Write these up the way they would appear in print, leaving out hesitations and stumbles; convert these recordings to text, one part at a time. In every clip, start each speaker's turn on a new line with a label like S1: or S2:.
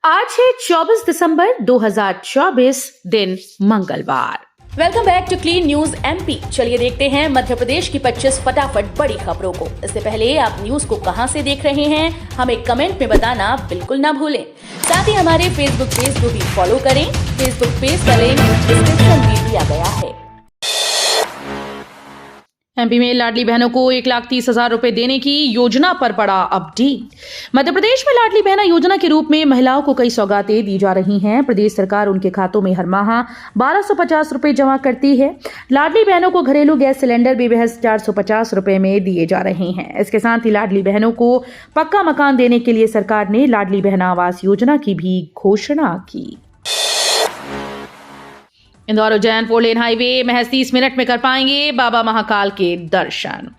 S1: आज है 24 दिसंबर 2024 दिन मंगलवार।
S2: Welcome back to Clean News MP. चलिए देखते हैं मध्य प्रदेश की 25 फटाफट बड़ी खबरों को। इससे पहले आप न्यूज को कहां से देख रहे हैं हमें कमेंट में बताना बिल्कुल ना भूलें। साथ ही हमारे फेसबुक पेज को भी फॉलो करें। फेसबुक पेज का लिंक डिस्क्रिप्शन में दिया गया है।
S1: एमपी में लाडली बहनों को 1,30,000 रुपए देने की योजना पर बड़ा अपडेट। मध्य प्रदेश में लाडली बहना योजना के रूप में महिलाओं को कई सौगातें दी जा रही हैं। प्रदेश सरकार उनके खातों में हर माह 1,250 रुपए जमा करती है। लाडली बहनों को घरेलू गैस सिलेंडर भी महज 450 रुपए में दिए जा रहे हैं। इसके साथ ही लाडली बहनों को पक्का मकान देने के लिए सरकार ने लाडली बहना आवास योजना की भी घोषणा की। इंदौर उज्जैन 4 लेन हाईवे महज 30 मिनट में कर पाएंगे बाबा महाकाल के दर्शन।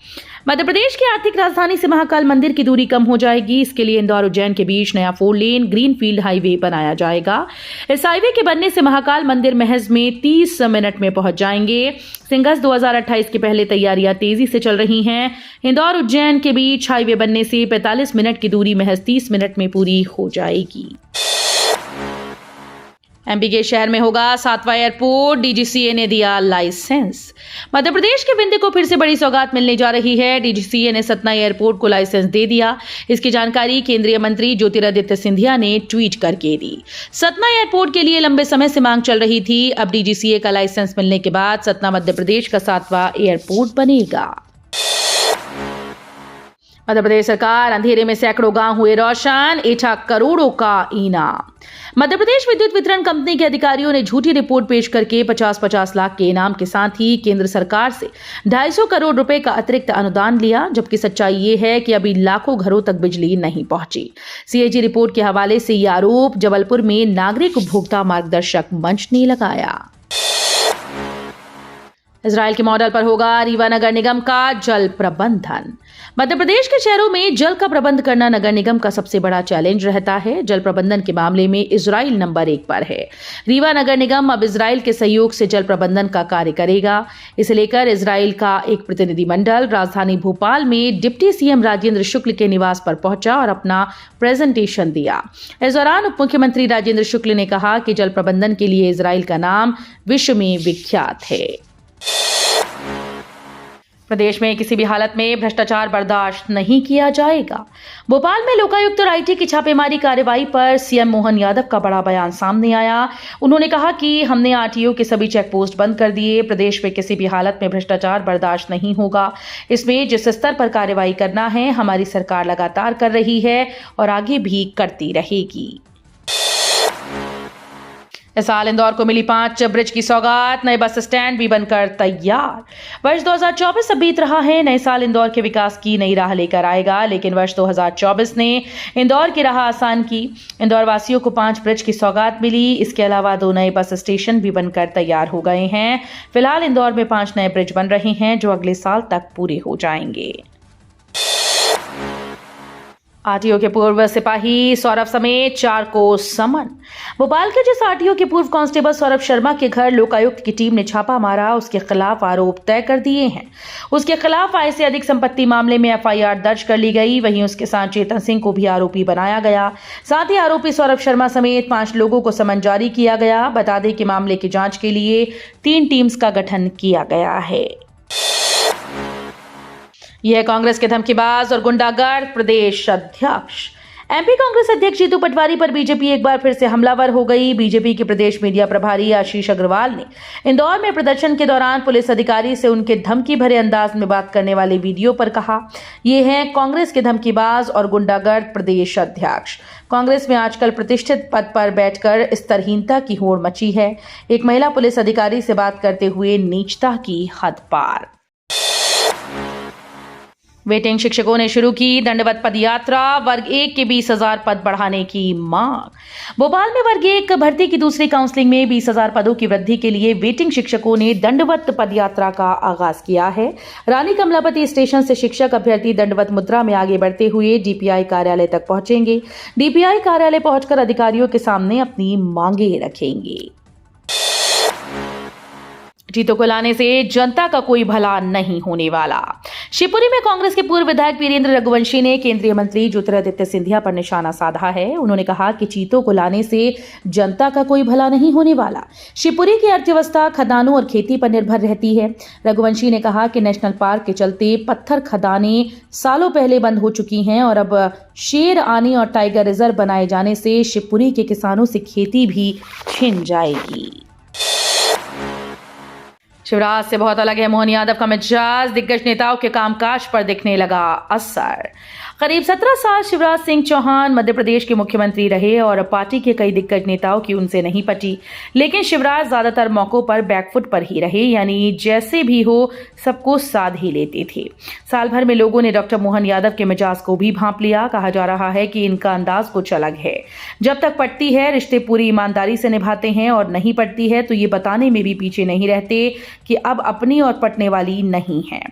S1: मध्य प्रदेश की आर्थिक राजधानी से महाकाल मंदिर की दूरी कम हो जाएगी। इसके लिए इंदौर उज्जैन के बीच नया 4 लेन ग्रीनफील्ड हाईवे बनाया जाएगा। इस हाईवे के बनने से महाकाल मंदिर महज में 30 मिनट में पहुंच जाएंगे। सिंगस 2028 की पहले तैयारियां तेजी से चल रही हैं। इंदौर उज्जैन के बीच हाईवे बनने से 45 मिनट की दूरी महज 30 मिनट में पूरी हो जाएगी। एमपी के शहर में होगा 7वां एयरपोर्ट, डीजीसीए ने दिया लाइसेंस। मध्य प्रदेश के विंध्य को फिर से बड़ी सौगात मिलने जा रही है। डीजीसीए ने सतना एयरपोर्ट को लाइसेंस दे दिया। इसकी जानकारी केंद्रीय मंत्री ज्योतिरादित्य सिंधिया ने ट्वीट करके दी। सतना एयरपोर्ट के लिए लंबे समय से मांग चल रही थी। अब डीजीसीए का लाइसेंस मिलने के बाद सतना मध्य प्रदेश का 7वां एयरपोर्ट बनेगा। मध्य प्रदेश सरकार अंधेरे में सैकड़ों गांव हुए रोशन, 8 करोड़ों का इनाम। मध्य प्रदेश विद्युत वितरण कंपनी के अधिकारियों ने झूठी रिपोर्ट पेश करके 50-50 लाख के इनाम के साथ ही केंद्र सरकार से 250 करोड़ रुपए का अतिरिक्त अनुदान लिया। जबकि सच्चाई ये है कि अभी लाखों घरों तक बिजली नहीं पहुंची। सीएजी रिपोर्ट के हवाले से यह आरोप जबलपुर में नागरिक उपभोक्ता मार्गदर्शक मंच ने लगाया। इजराइल के मॉडल पर होगा रीवा नगर निगम का जल प्रबंधन। मध्य प्रदेश के शहरों में जल का प्रबंध करना नगर निगम का सबसे बड़ा चैलेंज रहता है। जल प्रबंधन के मामले में इजराइल नंबर 1 पर है। रीवा नगर निगम अब इजराइल के सहयोग से जल प्रबंधन का कार्य करेगा। इसे लेकर इजराइल का एक प्रतिनिधिमंडल राजधानी भोपाल में डिप्टी सीएम राजेंद्र शुक्ल के निवास पर पहुंचा और अपना प्रेजेंटेशन दिया। इस दौरान उप मुख्यमंत्री राजेंद्र शुक्ल ने कहा कि जल प्रबंधन के लिए इजराइल का नाम विश्व में विख्यात है। प्रदेश में किसी भी हालत में भ्रष्टाचार बर्दाश्त नहीं किया जाएगा। भोपाल में लोकायुक्त और आईटी की छापेमारी कार्रवाई पर सीएम मोहन यादव का बड़ा बयान सामने आया। उन्होंने कहा कि हमने आरटीओ के सभी चेक पोस्ट बंद कर दिए। प्रदेश में किसी भी हालत में भ्रष्टाचार बर्दाश्त नहीं होगा। इसमें जिस स्तर पर कार्रवाई करना है हमारी सरकार लगातार कर रही है और आगे भी करती रहेगी। इस साल इंदौर को मिली 5 ब्रिज की सौगात, नए बस स्टैंड भी बनकर तैयार। वर्ष 2024 अब बीत रहा है। नए साल इंदौर के विकास की नई राह लेकर आएगा, लेकिन वर्ष 2024 ने इंदौर की राह आसान की। इंदौर वासियों को 5 ब्रिज की सौगात मिली। इसके अलावा 2 नए बस स्टेशन भी बनकर तैयार हो गए हैं। फिलहाल इंदौर में 5 नए ब्रिज बन रहे हैं जो अगले साल तक पूरे हो जाएंगे। आरटीओ के पूर्व सिपाही सौरभ समेत 4 को समन। भोपाल के जिस आरटीओ के पूर्व कांस्टेबल सौरभ शर्मा के घर लोकायुक्त की टीम ने छापा मारा, उसके खिलाफ आरोप तय कर दिए हैं। उसके खिलाफ आय से अधिक संपत्ति मामले में एफआईआर दर्ज कर ली गई। वहीं उसके साथ चेतन सिंह को भी आरोपी बनाया गया। साथ ही आरोपी सौरभ शर्मा समेत 5 लोगों को समन जारी किया गया। बता दें कि मामले की जांच के लिए 3 टीम्स का गठन किया गया है। यह कांग्रेस के धमकीबाज और गुंडागर्द प्रदेश अध्यक्ष। एमपी कांग्रेस अध्यक्ष जीतू पटवारी पर बीजेपी एक बार फिर से हमलावर हो गई। बीजेपी के प्रदेश मीडिया प्रभारी आशीष अग्रवाल ने इंदौर में प्रदर्शन के दौरान पुलिस अधिकारी से उनके धमकी भरे अंदाज में बात करने वाले वीडियो पर कहा, ये हैं कांग्रेस के धमकीबाज और गुंडागर्द प्रदेश अध्यक्ष। कांग्रेस में आजकल प्रतिष्ठित पद पर बैठकर स्तरहीनता की होड़ मची है। एक महिला पुलिस अधिकारी से बात करते हुए नीचता की हद पार। वेटिंग शिक्षकों ने शुरू की दंडवत पद यात्रा। वर्ग 1 के 20,000 पद बढ़ाने की मांग। भोपाल में वर्ग 1 भर्ती की दूसरी काउंसलिंग में 20,000 पदों की वृद्धि के लिए वेटिंग शिक्षकों ने दंडवत पद यात्रा का आगाज किया है। रानी कमलापति स्टेशन से शिक्षक अभ्यर्थी दंडवत मुद्रा में आगे बढ़ते हुए डीपीआई कार्यालय तक पहुंचेंगे। डीपीआई कार्यालय पहुंचकर अधिकारियों के सामने अपनी मांगे रखेंगे। जीतों को लाने से जनता का कोई भला नहीं होने वाला। शिवपुरी में कांग्रेस के पूर्व विधायक वीरेंद्र रघुवंशी ने केंद्रीय मंत्री ज्योतिरादित्य सिंधिया पर निशाना साधा है। उन्होंने कहा कि चीतों को लाने से जनता का कोई भला नहीं होने वाला। शिवपुरी की अर्थव्यवस्था खदानों और खेती पर निर्भर रहती है। रघुवंशी ने कहा कि नेशनल पार्क के चलते पत्थर खदानें सालों पहले बंद हो चुकी हैं और अब शेर आने और टाइगर रिजर्व बनाए जाने से शिवपुरी के किसानों से खेती भी छिन जाएगी। शिवराज से बहुत अलग है मोहन यादव का मिजाज, दिग्गज नेताओं के कामकाज पर दिखने लगा असर। करीब 17 साल शिवराज सिंह चौहान मध्य प्रदेश के मुख्यमंत्री रहे और पार्टी के कई दिग्गज नेताओं की उनसे नहीं पटी, लेकिन शिवराज ज्यादातर मौकों पर बैकफुट पर ही रहे, यानी जैसे भी हो सबको साध ही लेते थे। साल भर में लोगों ने डॉक्टर मोहन यादव के मिजाज को भी भांप लिया। कहा जा रहा है कि इनका अंदाज कुछ अलग है। जब तक पटती है रिश्ते पूरी ईमानदारी से निभाते हैं और नहीं पटती है तो ये बताने में भी पीछे नहीं रहते कि अब अपनी और पटने वाली नहीं है।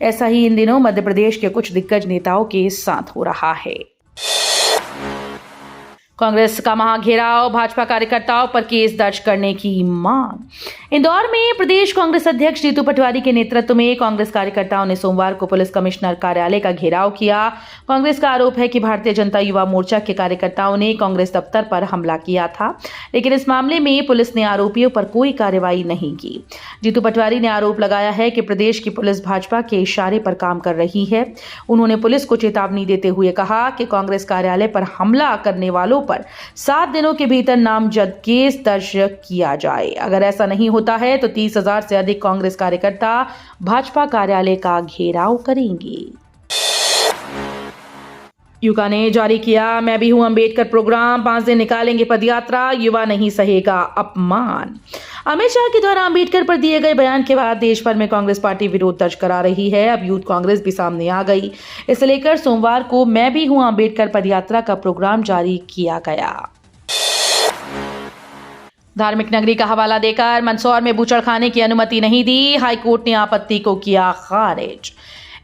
S1: ऐसा ही इन दिनों मध्य प्रदेश के कुछ दिग्गज नेताओं के साथ हो रहा है। कांग्रेस का महाघेराव, भाजपा कार्यकर्ताओं पर केस दर्ज करने की मांग। इंदौर में प्रदेश कांग्रेस अध्यक्ष जीतू पटवारी के नेतृत्व में कांग्रेस कार्यकर्ताओं ने सोमवार को पुलिस कमिश्नर कार्यालय का घेराव किया। कांग्रेस का आरोप है कि भारतीय जनता युवा मोर्चा के कार्यकर्ताओं ने कांग्रेस दफ्तर पर हमला किया था, लेकिन इस मामले में पुलिस ने आरोपियों पर कोई कार्रवाई नहीं की। जीतू पटवारी ने आरोप लगाया है कि प्रदेश की पुलिस भाजपा के इशारे पर काम कर रही है। उन्होंने पुलिस को चेतावनी देते हुए कहा कि कांग्रेस कार्यालय पर हमला करने वालों पर 7 दिनों के भीतर नामजद केस दर्ज किया जाए। अगर ऐसा नहीं होता है तो 30,000 से अधिक कांग्रेस कार्यकर्ता भाजपा कार्यालय का घेराव करेंगे। युवा ने जारी किया मैं भी हूं अंबेडकर प्रोग्राम, 5 दिन निकालेंगे पदयात्रा, युवा नहीं सहेगा अपमान। अमित शाह के द्वारा अंबेडकर पर दिए गए बयान के बाद देश भर में कांग्रेस पार्टी विरोध दर्ज करा रही है। अब यूथ कांग्रेस भी सामने आ गई। इसे लेकर सोमवार को मैं भी हूं अंबेडकर पदयात्रा का प्रोग्राम जारी किया गया। धार्मिक नगरी का हवाला देकर मंदसौर में बूचड़खाने की अनुमति नहीं दी, हाईकोर्ट ने आपत्ति को किया खारिज।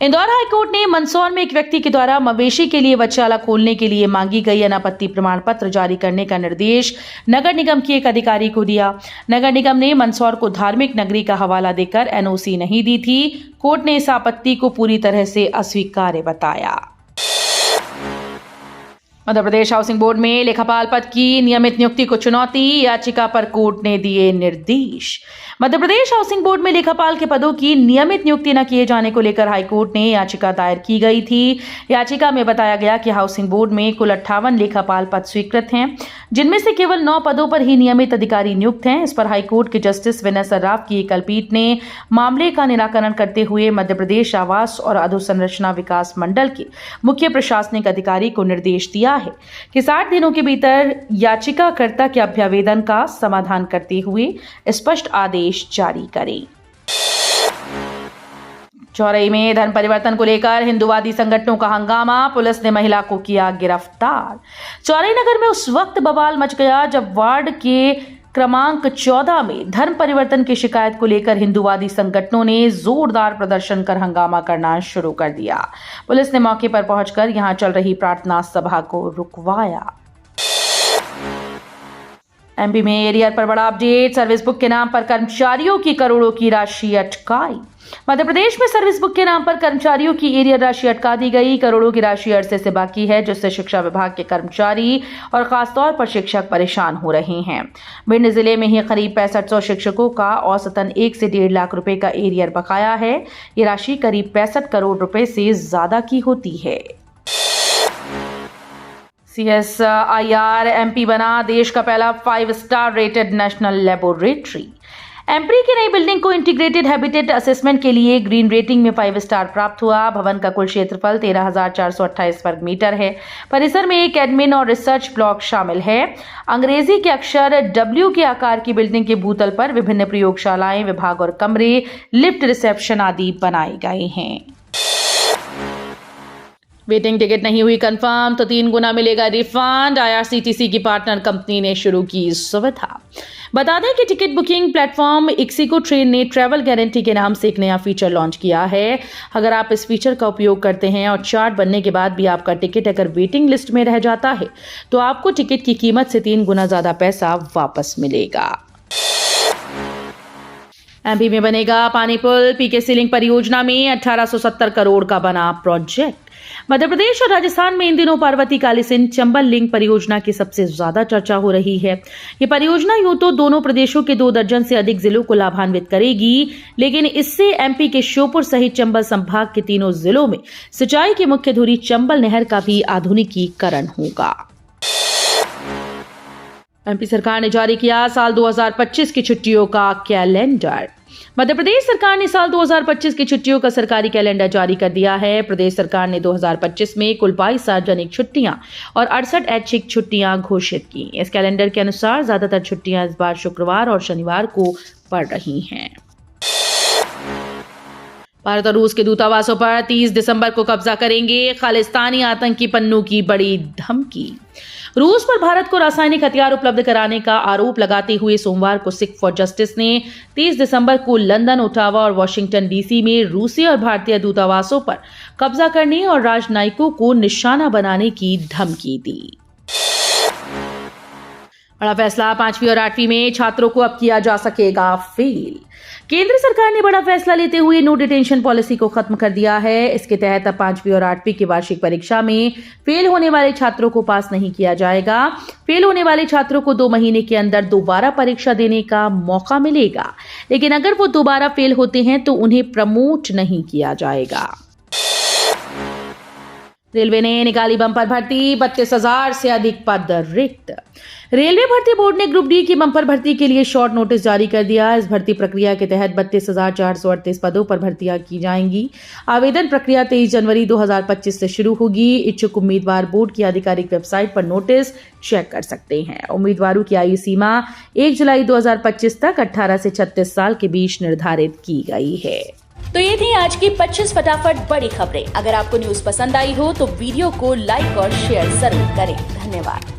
S1: इंदौर हाईकोर्ट ने मंदसौर में एक व्यक्ति के द्वारा मवेशी के लिए बच्चाला खोलने के लिए मांगी गई अनापत्ति प्रमाण पत्र जारी करने का निर्देश नगर निगम के एक अधिकारी को दिया। नगर निगम ने मंदसौर को धार्मिक नगरी का हवाला देकर एनओसी नहीं दी थी। कोर्ट ने इस आपत्ति को पूरी तरह से अस्वीकार्य बताया। मध्य प्रदेश हाउसिंग बोर्ड में लेखापाल पद की नियमित नियुक्ति को चुनौती, याचिका पर कोर्ट ने दिए निर्देश। मध्य प्रदेश हाउसिंग बोर्ड में लेखापाल के पदों की नियमित नियुक्ति न किए जाने को लेकर हाईकोर्ट ने याचिका दायर की गई थी। याचिका में बताया गया कि हाउसिंग बोर्ड में कुल 58 लेखापाल पद स्वीकृत हैं, जिनमें से केवल 9 पदों पर ही नियमित अधिकारी नियुक्त हैं। इस पर हाईकोर्ट के जस्टिस विनय सर्राफ की एकल पीठ ने मामले का निराकरण करते हुए मध्य प्रदेश आवास और अधोसंरचना विकास मंडल के मुख्य प्रशासनिक अधिकारी को निर्देश दिया है कि 60 दिनों के भीतर याचिकाकर्ता के अभ्यावेदन का समाधान करते हुए स्पष्ट आदेश जारी करें। चौरई में धर्म परिवर्तन को लेकर हिंदूवादी संगठनों का हंगामा, पुलिस ने महिला को किया गिरफ्तार। चौरई नगर में उस वक्त बवाल मच गया जब वार्ड के क्रमांक 14 में धर्म परिवर्तन की शिकायत को लेकर हिंदूवादी संगठनों ने जोरदार प्रदर्शन कर हंगामा करना शुरू कर दिया। पुलिस ने मौके पर पहुंचकर यहां चल रही प्रार्थना सभा को रुकवाया। एमपी में एरियर पर बड़ा अपडेट, सर्विस बुक के नाम पर कर्मचारियों की करोड़ों की राशि अटकाई। मध्य प्रदेश में सर्विस बुक के नाम पर कर्मचारियों की एरियर राशि अटका दी गई। करोड़ों की राशि अरसे से बाकी है, जिससे शिक्षा विभाग के कर्मचारी और खासतौर पर शिक्षक परेशान हो रहे हैं। भिंड जिले में ही करीब 6500 शिक्षकों का औसतन 1 से 1.5 लाख रुपए का एरियर बकाया है। ये राशि करीब 65 करोड़ रुपए से ज्यादा की होती है। CSIR एमपी बना देश का पहला 5 star rated national laboratory. MP की नई बिल्डिंग को इंटीग्रेटेड हैबिटेट असेसमेंट के लिए ग्रीन रेटिंग में 5 स्टार प्राप्त हुआ। भवन का कुल क्षेत्रफल 13,428 वर्ग मीटर है। परिसर में एक एडमिन और रिसर्च ब्लॉक शामिल है। अंग्रेजी के अक्षर W के आकार की बिल्डिंग के भूतल पर विभिन्न प्रयोगशालाएं, विभाग और कमरे, लिफ्ट, रिसेप्शन आदि बनाए गए हैं। वेटिंग टिकट नहीं हुई कंफर्म तो 3 गुना मिलेगा रिफंड। IRCTC की पार्टनर कंपनी ने शुरू की सुविधा। बता दें कि ticket booking platform ixigo train ने ट्रैवल गारंटी के नाम से एक नया फीचर लॉन्च किया है। अगर आप इस फीचर का उपयोग करते हैं और चार्ट बनने के बाद भी आपका टिकट अगर वेटिंग लिस्ट में रह जाता है तो आपको टिकट की कीमत से 3 गुना ज्यादा पैसा वापस मिलेगा। एमपी में बनेगा पानी पुल, पीके सीलिंग परियोजना में 1870 करोड़ का बना प्रोजेक्ट। मध्य प्रदेश और राजस्थान में इन दिनों पार्वती कालीसिंध चंबल लिंक परियोजना की सबसे ज्यादा चर्चा हो रही है। ये परियोजना यूं तो दोनों प्रदेशों के 2 दर्जन से अधिक जिलों को लाभान्वित करेगी, लेकिन इससे एमपी के श्योपुर सहित चंबल संभाग के 3 जिलों में सिंचाई की मुख्य धुरी चंबल नहर का भी आधुनिकीकरण होगा। एमपी सरकार ने जारी किया साल 2025 की छुट्टियों का कैलेंडर। मध्य प्रदेश सरकार ने साल 2025 की छुट्टियों का सरकारी कैलेंडर जारी कर दिया है। प्रदेश सरकार ने 2025 में कुल 22 सार्वजनिक छुट्टियां और 68 ऐच्छिक छुट्टियां घोषित की। इस कैलेंडर के अनुसार ज्यादातर छुट्टियां इस बार शुक्रवार और शनिवार को पड़ रही हैं। भारत और रूस के दूतावासों पर 30 दिसंबर को कब्जा करेंगे खालिस्तानी आतंकी पन्नू की बड़ी धमकी। रूस पर भारत को रासायनिक हथियार उपलब्ध कराने का आरोप लगाते हुए सोमवार को सिख फॉर जस्टिस ने 30 दिसंबर को लंदन, ओटावा और वॉशिंगटन डीसी में रूसी और भारतीय दूतावासों पर कब्जा करने और राजनयिकों को निशाना बनाने की धमकी दी। बड़ा फैसला, 5वीं और 8वीं में छात्रों को अब किया जा सकेगा फेल। केंद्र सरकार ने बड़ा फैसला लेते हुए नो डिटेंशन पॉलिसी को खत्म कर दिया है। इसके तहत अब 5वीं और 8वीं की वार्षिक परीक्षा में फेल होने वाले छात्रों को पास नहीं किया जाएगा। फेल होने वाले छात्रों को 2 महीने के अंदर दोबारा परीक्षा देने का मौका मिलेगा, लेकिन अगर वो दोबारा फेल होते हैं तो उन्हें प्रमोट नहीं किया जाएगा। रेलवे ने निकाली बंपर भर्ती, 32,000 से अधिक पद रिक्त। रेलवे भर्ती बोर्ड ने ग्रुप डी की बंपर भर्ती के लिए शॉर्ट नोटिस जारी कर दिया। इस भर्ती प्रक्रिया के तहत 32,438 पदों पर भर्तियां की जाएंगी। आवेदन प्रक्रिया 23 जनवरी 2025 से शुरू होगी। इच्छुक उम्मीदवार बोर्ड की आधिकारिक वेबसाइट पर नोटिस चेक कर सकते हैं। उम्मीदवारों की आयु सीमा 1 जुलाई 2025 तक 18 से 36 साल के बीच निर्धारित की गई है।
S2: तो ये थी आज की 25 फटाफट बड़ी खबरें। अगर आपको न्यूज पसंद आई हो तो वीडियो को लाइक और शेयर जरूर करें। धन्यवाद।